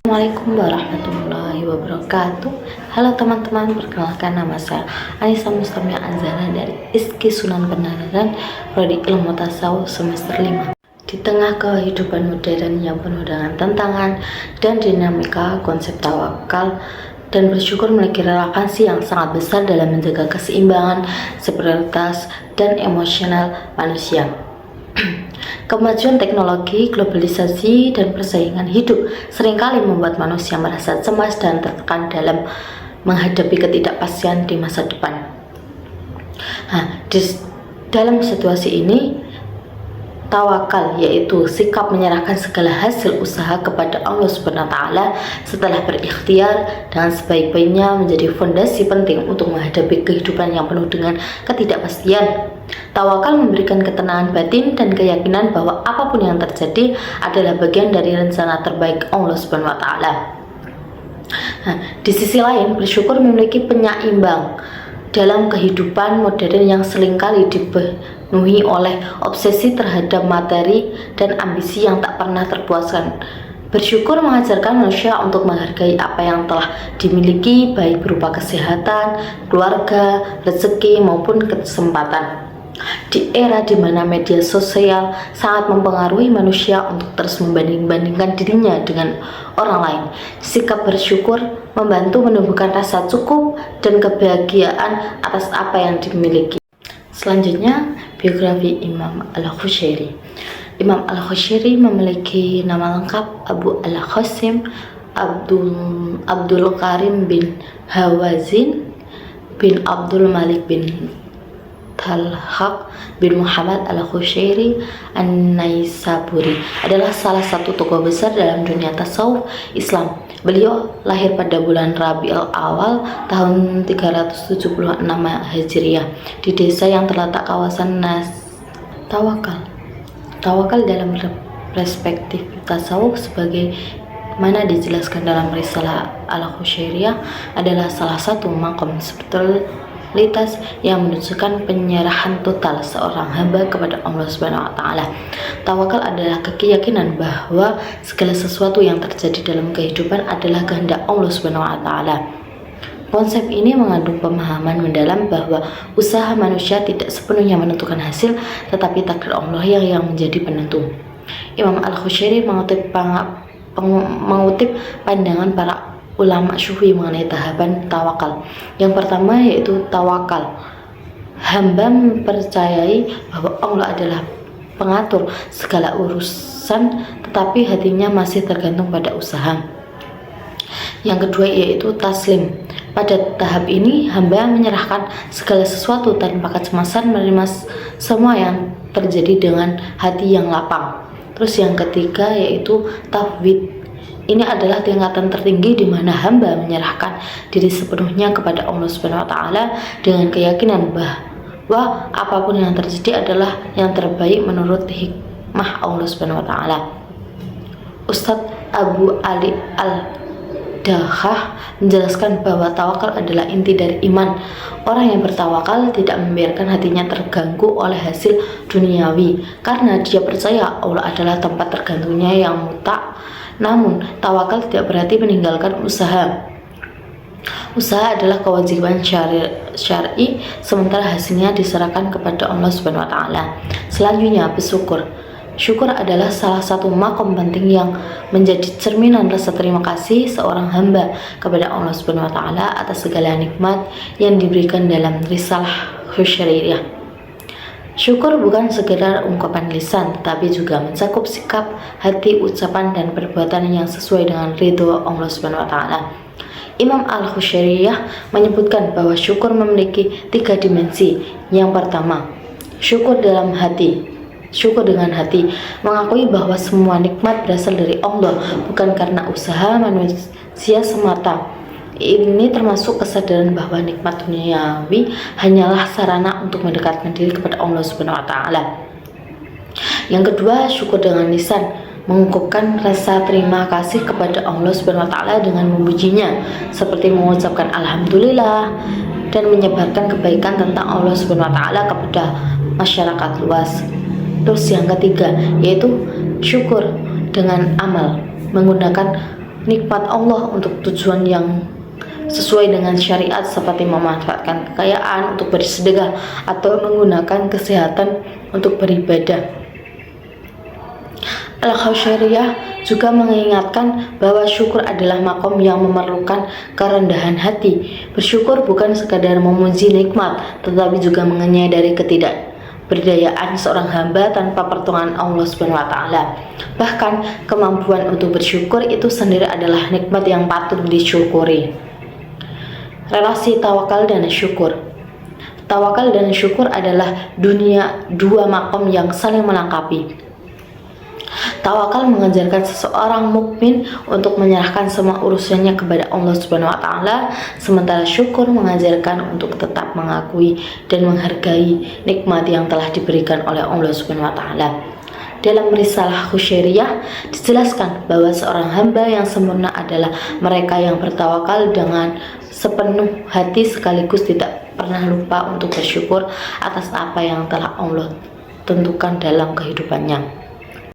Assalamualaikum warahmatullahi wabarakatuh. Halo teman-teman, perkenalkan nama saya Anissa Mustamia Anzara dari ISKI Sunan Kenaran, Prodi Ilmu Tasawuf semester 5. Di tengah kehidupan modern yang penuh dengan tantangan dan dinamika, konsep tawakal dan bersyukur memiliki relevansi yang sangat besar dalam menjaga keseimbangan, spiritualitas, dan emosional manusia. Kemajuan teknologi, globalisasi, dan persaingan hidup seringkali membuat manusia merasa cemas dan tertekan dalam menghadapi ketidakpastian di masa depan. Dalam situasi ini, tawakal yaitu sikap menyerahkan segala hasil usaha kepada Allah Subhanahu wa Ta'ala setelah berikhtiar dengan sebaik-baiknya menjadi fondasi penting untuk menghadapi kehidupan yang penuh dengan ketidakpastian. Tawakal memberikan ketenangan batin dan keyakinan bahwa apapun yang terjadi adalah bagian dari rencana terbaik Allah Subhanahu wa Ta'ala. Di sisi lain, bersyukur memiliki penyeimbang dalam kehidupan modern yang seringkali dipenuhi oleh obsesi terhadap materi dan ambisi yang tak pernah terpuaskan. Bersyukur mengajarkan manusia untuk menghargai apa yang telah dimiliki, baik berupa kesehatan, keluarga, rezeki, maupun kesempatan. Di era di mana media sosial sangat mempengaruhi manusia untuk terus membanding-bandingkan dirinya dengan orang lain, sikap bersyukur membantu menumbuhkan rasa cukup dan kebahagiaan atas apa yang dimiliki. Selanjutnya, biografi Imam Al-Qushayri. Imam Al-Qushayri memiliki nama lengkap Abu Al-Qasim Abdul Karim bin Hawazin bin Abdul Malik bin Talhaq bin Muhammad Al-Qushayri An-Naisaburi adalah salah satu tokoh besar dalam dunia tasawuf Islam. Beliau lahir pada bulan Rabiul Awal tahun 376 Hijriah di desa yang terletak kawasan Tawakal dalam perspektif tasawuf sebagai mana dijelaskan dalam risalah Al-Qushairiyah adalah salah satu maqam spiritualitas yang menunjukkan penyerahan total seorang hamba kepada Allah Subhanahu wa Ta'ala. Tawakal adalah keyakinan bahwa segala sesuatu yang terjadi dalam kehidupan adalah kehendak Allah Subhanahu wa Ta'ala. Konsep ini mengandung pemahaman mendalam bahwa usaha manusia tidak sepenuhnya menentukan hasil, tetapi takdir Allah yang menjadi penentu. Imam Al-Qushayri mengutip pandangan para ulama Sufi mengenai tahapan tawakal. Yang pertama yaitu tawakal. Hamba mempercayai bahwa Allah adalah pengatur segala urusan, tetapi hatinya masih tergantung pada usaha. Yang kedua yaitu taslim. Pada tahap ini, hamba menyerahkan segala sesuatu tanpa kecemasan, menerima semua yang terjadi dengan hati yang lapang. Terus yang ketiga yaitu tafwid. Ini adalah tingkatan tertinggi di mana hamba menyerahkan diri sepenuhnya kepada Allah Subhanahu wa Ta'ala dengan keyakinan bahwa apapun yang terjadi adalah yang terbaik menurut hikmah Allah Subhanahu wa Ta'ala. Ustadz Abu Ali Al-Dahah menjelaskan bahwa tawakal adalah inti dari iman. Orang yang bertawakal tidak membiarkan hatinya terganggu oleh hasil duniawi karena dia percaya Allah adalah tempat tergantungnya yang mutlak. Namun, tawakal tidak berarti meninggalkan usaha. Usaha adalah kewajiban syar'i, sementara hasilnya diserahkan kepada Allah Subhanahu wa Ta'ala. Selanjutnya, bersyukur. Syukur adalah salah satu maqam penting yang menjadi cerminan rasa terima kasih seorang hamba kepada Allah Subhanahu wa Ta'ala atas segala nikmat yang diberikan dalam risalah Qushairiyah. Syukur bukan sekedar ungkapan lisan, tetapi juga mencakup sikap, hati, ucapan, dan perbuatan yang sesuai dengan ridho Allah Subhanahu wa Ta'ala. Imam Al-Qushairiyah menyebutkan bahwa syukur memiliki 3 dimensi. Yang pertama, syukur dalam hati. Syukur dengan hati, mengakui bahwa semua nikmat berasal dari Allah, bukan karena usaha manusia semata. Ini termasuk kesadaran bahwa nikmat duniawi hanyalah sarana untuk mendekatkan diri kepada Allah Subhanahu wa Ta'ala. Yang kedua, syukur dengan lisan, mengungkapkan rasa terima kasih kepada Allah Subhanahu wa Ta'ala dengan memujinya, seperti mengucapkan alhamdulillah dan menyebarkan kebaikan tentang Allah Subhanahu wa Ta'ala kepada masyarakat luas. Terus yang ketiga yaitu syukur dengan amal, menggunakan nikmat Allah untuk tujuan yang sesuai dengan syariat seperti memanfaatkan kekayaan untuk bersedekah atau menggunakan kesehatan untuk beribadah. Al-Khausyairiyah juga mengingatkan bahwa syukur adalah makom yang memerlukan kerendahan hati. Bersyukur bukan sekadar memuji nikmat, tetapi juga menyadari ketidakberdayaan seorang hamba tanpa pertolongan Allah Subhanahu wa taala. Bahkan kemampuan untuk bersyukur itu sendiri adalah nikmat yang patut disyukuri. Relasi tawakal dan syukur. Tawakal dan syukur adalah dua makom yang saling melengkapi. Tawakal mengajarkan seseorang mukmin untuk menyerahkan semua urusannya kepada Allah Subhanahu wa taala, sementara syukur mengajarkan untuk tetap mengakui dan menghargai nikmat yang telah diberikan oleh Allah Subhanahu wa taala. Dalam risalah Khausyairiyah dijelaskan bahwa seorang hamba yang sempurna adalah mereka yang bertawakal dengan sepenuh hati sekaligus tidak pernah lupa untuk bersyukur atas apa yang telah Allah tentukan dalam kehidupannya.